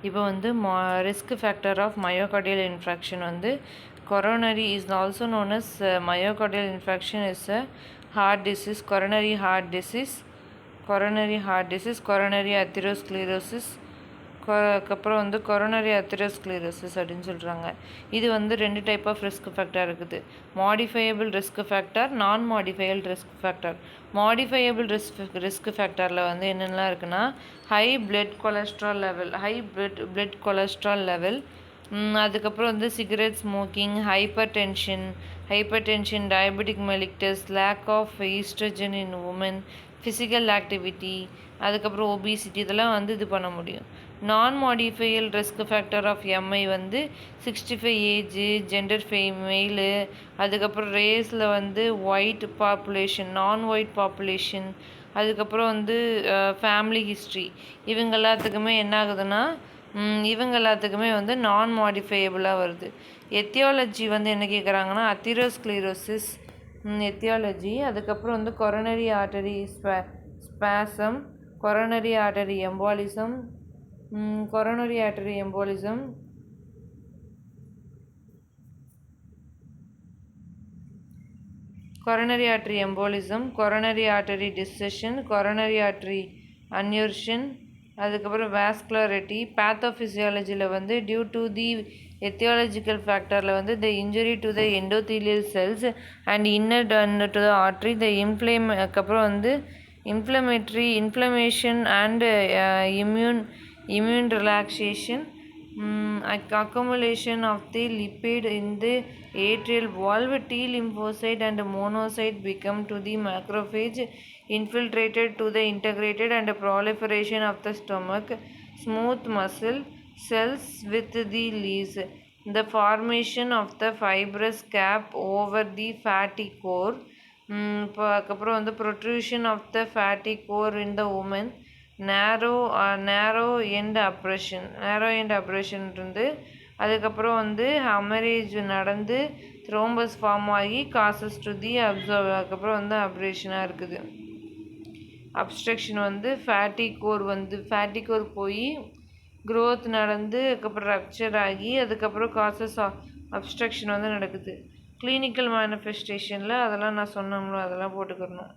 இப்போ வந்து risk factor of myocardial infection வந்து coronary is also known as myocardial infarction is a heart disease, coronary heart disease, coronary atherosclerosis, அப்புறம் வந்து coronary அத்தெரோஸ்க்ளீரோசிஸ் அப்படின்னு சொல்கிறாங்க. இது வந்து 2 டைப் ஆஃப் ரிஸ்க் ஃபேக்டர் இருக்குது. Modifiable risk factor, non modifiable risk factor. Modifiable risk ஃபேக்டரில் வந்து என்னென்னலாம் இருக்குன்னா ஹை பிளட் கொலஸ்ட்ரால் லெவல், அதுக்கப்புறம் வந்து cigarette smoking, hypertension, diabetic mellitus, lack of oestrogen in women, physical activity, அதுக்கப்புறம் ஒபிசிட்டி, இதெல்லாம் வந்து இது பண்ண முடியும். Non modifiable risk factor of MI வந்து 65 ஏஜ், ஜெண்டர் ஃபீமேலு, அதுக்கப்புறம் ரேஸில் வந்து white population, non white population, அதுக்கப்புறம் வந்து ஃபேமிலி ஹிஸ்ட்ரி, இவங்க எல்லாத்துக்குமே என்ன ஆகுதுன்னா இவங்க எல்லாத்துக்குமே வந்து நான் மாடிஃபையபிளாக வருது. எத்தியாலஜி வந்து என்ன கேட்குறாங்கன்னா அத்திரோஸ்க்ளீரோசிஸ் எத்தியாலஜி, அதுக்கப்புறம் வந்து coronary artery spasm, coronary artery embolism, coronary artery embolism, coronary artery dissection, coronary artery aneurysm, அதுக்கப்புறம் vascularity. பேத்தோஃபிசியாலஜியில் வந்து டியூ டு தி எத்தியாலஜிக்கல் ஃபேக்டரில் வந்து the injury to the endothelial cells and inner to the artery, the அதுக்கப்புறம் வந்து inflammation and immune relaxation, accumulation of the lipid in the atrial valve, T lymphocyte and monocyte become to the macrophage, infiltrated to the integrated and proliferation of the stomach, smooth muscle cells with the leaves, the formation of the fibrous cap over the fatty core, அதுக்கப்புறம் வந்து protrusion of the fatty core in the woman, narrow end abrasion இருந்து, அதுக்கப்புறம் வந்து haemorrhage நடந்து thrombus form ஆகி causes to the அதுக்கப்புறம் வந்து அப்ரேஷனாக இருக்குது. அப்ஸ்ட்ரக்ஷன் வந்து ஃபேட்டி கோர் போய் க்ரோத் நடந்து அதுக்கப்புறம் ரப்சர் ஆகி அதுக்கப்புறம் காசஸ் அப்ஸ்ட்ரக்ஷன் வந்து நடக்குது. கிளினிக்கல் மேனிஃபெஸ்டேஷனில் அதெல்லாம் நான் சொன்னோம்ல, அதெல்லாம் போட்டுக்கிறணும்.